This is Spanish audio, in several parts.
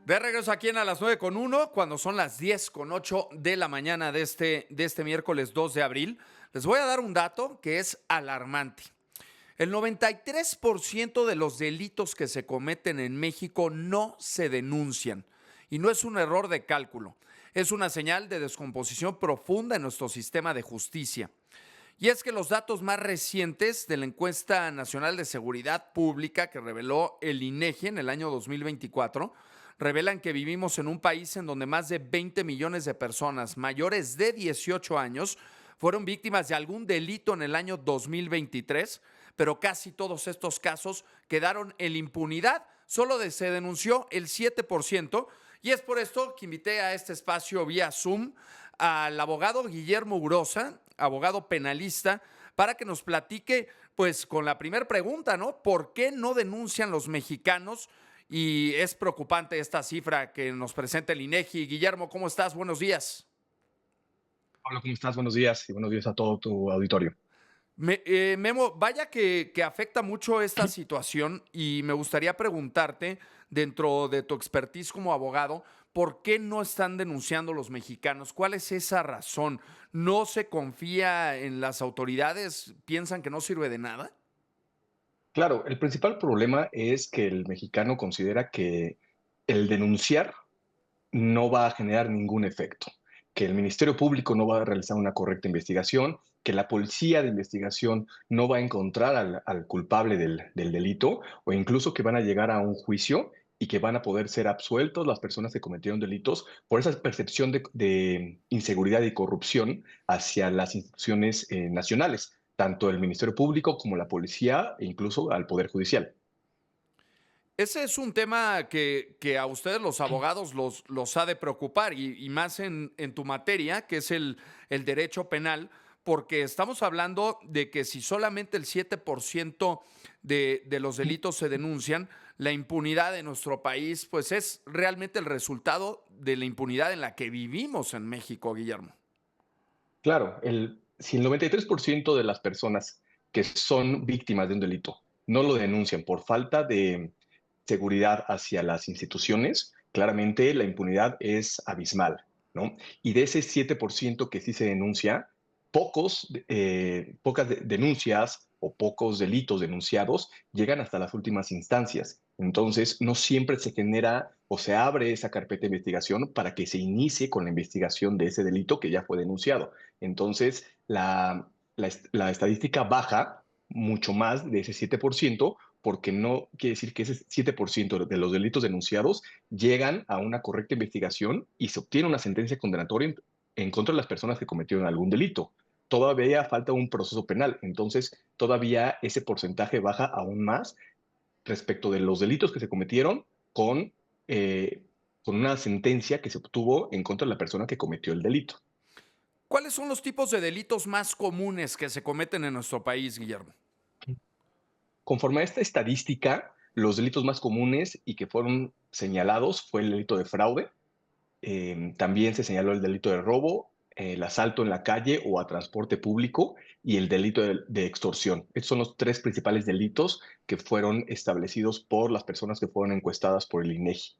De regreso aquí en A las 9:01, cuando son las 10:08 de la mañana de este miércoles 2 de abril, les voy a dar un dato que es alarmante. El 93% de los delitos que se cometen en México no se denuncian. Y no es un error de cálculo, es una señal de descomposición profunda en nuestro sistema de justicia. Y es que los datos más recientes de la encuesta nacional de seguridad pública que reveló el INEGI en el año 2024 revelan que vivimos en un país en donde más de 20 millones de personas mayores de 18 años fueron víctimas de algún delito en el año 2023, pero casi todos estos casos quedaron en impunidad. Solo se denunció el 7%, y es por esto que invité a este espacio vía Zoom al abogado Guillermo Urosa, abogado penalista, para que nos platique, pues, con la primera pregunta, ¿no? ¿Por qué no denuncian los mexicanos? Y es preocupante esta cifra que nos presenta el INEGI. Guillermo, ¿cómo estás? Buenos días. Hola, ¿cómo estás? Buenos días y buenos días a todo tu auditorio. Memo, vaya que afecta mucho esta situación y me gustaría preguntarte, dentro de tu expertise como abogado, ¿por qué no están denunciando los mexicanos? ¿Cuál es esa razón? ¿No se confía en las autoridades? ¿Piensan que no sirve de nada? Claro, el principal problema es que el mexicano considera que el denunciar no va a generar ningún efecto, que el Ministerio Público no va a realizar una correcta investigación, que la policía de investigación no va a encontrar al culpable del delito o incluso que van a llegar a un juicio y que van a poder ser absueltos las personas que cometieron delitos por esa percepción de inseguridad y corrupción hacia las instituciones nacionales, tanto el Ministerio Público como la policía e incluso al Poder Judicial. Ese es un tema que a ustedes los abogados los ha de preocupar y más en tu materia, que es el derecho penal, porque estamos hablando de que si solamente el 7% de los delitos se denuncian, la impunidad de nuestro país, pues es realmente el resultado de la impunidad en la que vivimos en México, Guillermo. Claro, si el 93% de las personas que son víctimas de un delito no lo denuncian por falta de seguridad hacia las instituciones, claramente la impunidad es abismal, ¿no? Y de ese 7% que sí se denuncia, pocas denuncias o pocos delitos denunciados llegan hasta las últimas instancias. Entonces, no siempre se genera o se abre esa carpeta de investigación para que se inicie con la investigación de ese delito que ya fue denunciado. Entonces, la estadística baja mucho más de ese 7% porque no quiere decir que ese 7% de los delitos denunciados llegan a una correcta investigación y se obtiene una sentencia condenatoria en contra de las personas que cometieron algún delito. Todavía falta un proceso penal, entonces todavía ese porcentaje baja aún más respecto de los delitos que se cometieron con, eh, con una sentencia que se obtuvo en contra de la persona que cometió el delito. ¿Cuáles son los tipos de delitos más comunes que se cometen en nuestro país, Guillermo? Conforme a esta estadística, los delitos más comunes y que fueron señalados fue el delito de fraude, también se señaló el delito de robo, el asalto en la calle o a transporte público y el delito de extorsión. Estos son los tres principales delitos que fueron establecidos por las personas que fueron encuestadas por el INEGI.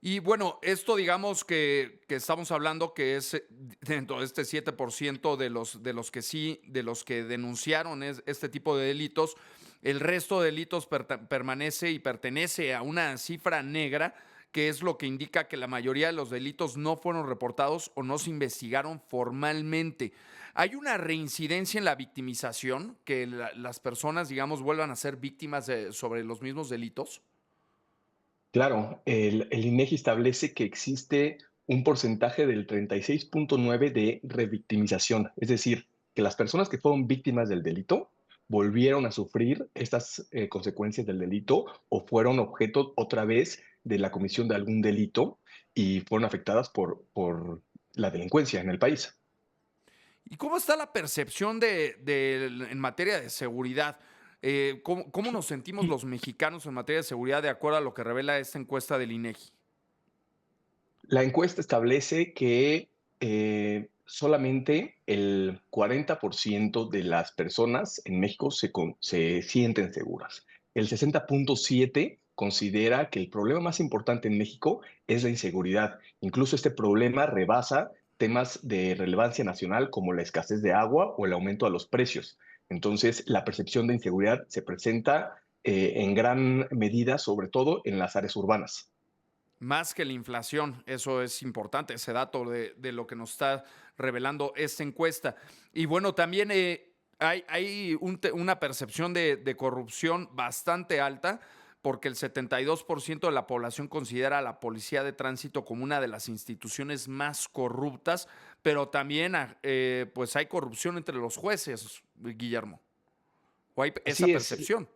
Y bueno, esto digamos que estamos hablando que es dentro de este 7% de los que sí, de los que denunciaron este tipo de delitos. El resto de delitos permanece y pertenece a una cifra negra, que es lo que indica que la mayoría de los delitos no fueron reportados o no se investigaron formalmente. ¿Hay una reincidencia en la victimización, que las personas, digamos, vuelvan a ser víctimas sobre los mismos delitos? Claro, el INEGI establece que existe un porcentaje del 36,9 de revictimización, es decir, que las personas que fueron víctimas del delito volvieron a sufrir estas consecuencias del delito o fueron objeto otra vez de la comisión de algún delito y fueron afectadas por la delincuencia en el país. ¿Y cómo está la percepción en materia de seguridad? ¿Cómo nos sentimos los mexicanos en materia de seguridad de acuerdo a lo que revela esta encuesta del INEGI? La encuesta establece que solamente el 40% de las personas en México se sienten seguras. El 60,7% considera que el problema más importante en México es la inseguridad. Incluso este problema rebasa temas de relevancia nacional como la escasez de agua o el aumento de los precios. Entonces, la percepción de inseguridad se presenta en gran medida, sobre todo en las áreas urbanas. Más que la inflación, eso es importante, ese dato de lo que nos está revelando esta encuesta. Y bueno, también hay una percepción de corrupción bastante alta, porque el 72% de la población considera a la policía de tránsito como una de las instituciones más corruptas, pero también pues hay corrupción entre los jueces, Guillermo, o hay esa Así es, percepción.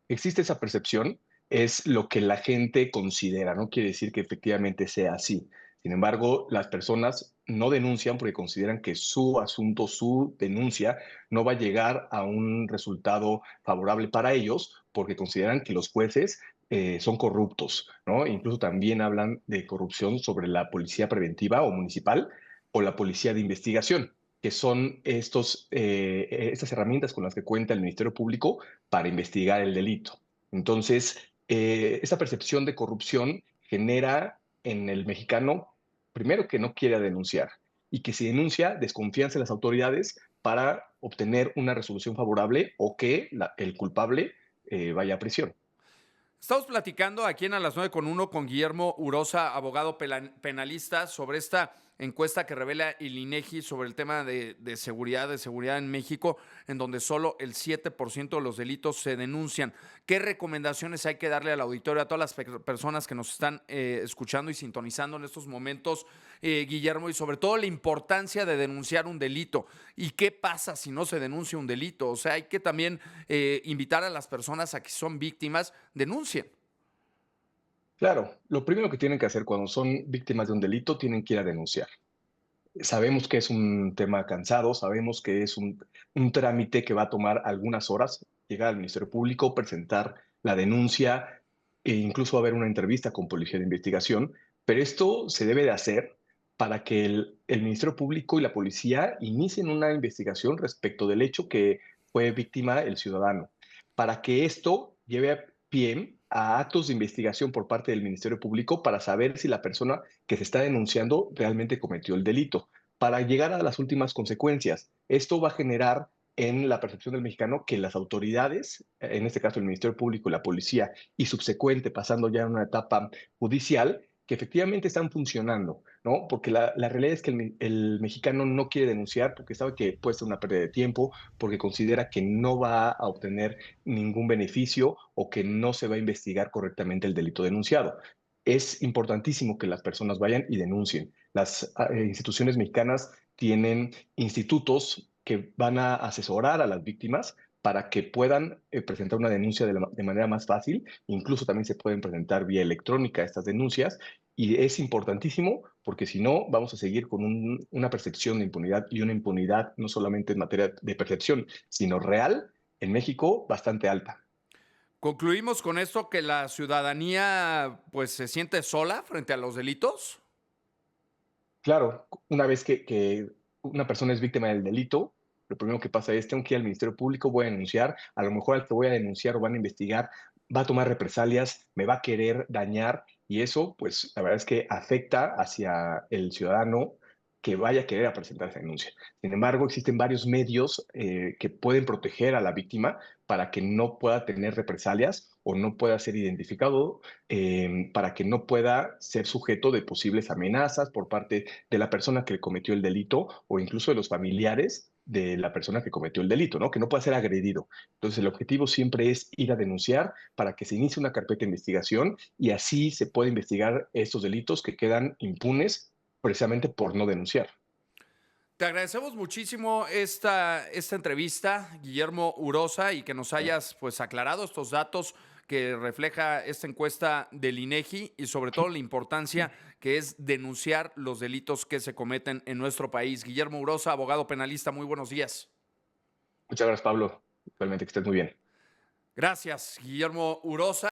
existe esa percepción, es lo que la gente considera, no quiere decir que efectivamente sea así. Sin embargo, las personas no denuncian porque consideran que su asunto, su denuncia, no va a llegar a un resultado favorable para ellos porque consideran que los jueces son corruptos, ¿no? Incluso también hablan de corrupción sobre la policía preventiva o municipal o la policía de investigación, que son estas herramientas con las que cuenta el Ministerio Público para investigar el delito. Entonces, esta percepción de corrupción genera en el mexicano, primero, que no quiere denunciar y que si denuncia, desconfianza en las autoridades para obtener una resolución favorable o que el culpable vaya a prisión. Estamos platicando aquí en A las 9:1 con Guillermo Urosa, abogado penalista, sobre esta encuesta que revela el INEGI sobre el tema de seguridad en México, en donde solo el 7% de los delitos se denuncian. ¿Qué recomendaciones hay que darle al auditorio, a todas las personas que nos están escuchando y sintonizando en estos momentos, Guillermo, y sobre todo la importancia de denunciar un delito? ¿Y qué pasa si no se denuncia un delito? O sea, hay que también invitar a las personas a que son víctimas, denuncien. Claro, lo primero que tienen que hacer cuando son víctimas de un delito, tienen que ir a denunciar. Sabemos que es un tema cansado, sabemos que es un trámite que va a tomar algunas horas, llegar al Ministerio Público, presentar la denuncia e incluso haber una entrevista con policía de investigación, pero esto se debe de hacer para que el Ministerio Público y la policía inicien una investigación respecto del hecho que fue víctima el ciudadano, para que esto lleve a pie a actos de investigación por parte del Ministerio Público para saber si la persona que se está denunciando realmente cometió el delito, para llegar a las últimas consecuencias. Esto va a generar en la percepción del mexicano que las autoridades, en este caso el Ministerio Público y la policía, y subsecuente, pasando ya a una etapa judicial, que efectivamente están funcionando, ¿no? Porque la realidad es que el mexicano no quiere denunciar porque sabe que puede ser una pérdida de tiempo, porque considera que no va a obtener ningún beneficio o que no se va a investigar correctamente el delito denunciado. Es importantísimo que las personas vayan y denuncien. Las instituciones mexicanas tienen institutos que van a asesorar a las víctimas para que puedan presentar una denuncia de manera más fácil. Incluso también se pueden presentar vía electrónica estas denuncias. Y es importantísimo porque si no, vamos a seguir con una percepción de impunidad y una impunidad no solamente en materia de percepción, sino real en México bastante alta. Concluimos con esto que la ciudadanía pues se siente sola frente a los delitos. Claro, una vez que una persona es víctima del delito, lo primero que pasa es, tengo que ir al Ministerio Público, voy a denunciar, a lo mejor al que voy a denunciar o van a investigar, va a tomar represalias, me va a querer dañar y eso, pues la verdad es que afecta hacia el ciudadano que vaya a querer a presentar esa denuncia. Sin embargo, existen varios medios que pueden proteger a la víctima para que no pueda tener represalias o no pueda ser identificado, para que no pueda ser sujeto de posibles amenazas por parte de la persona que cometió el delito o incluso de los familiares de la persona que cometió el delito, ¿no? Que no pueda ser agredido. Entonces, el objetivo siempre es ir a denunciar para que se inicie una carpeta de investigación y así se puede investigar estos delitos que quedan impunes precisamente por no denunciar. Te agradecemos muchísimo esta entrevista, Guillermo Urosa, y que nos hayas pues aclarado estos datos que refleja esta encuesta del INEGI y sobre todo la importancia que es denunciar los delitos que se cometen en nuestro país. Guillermo Urosa, abogado penalista, muy buenos días. Muchas gracias, Pablo. Igualmente que estés muy bien. Gracias, Guillermo Urosa.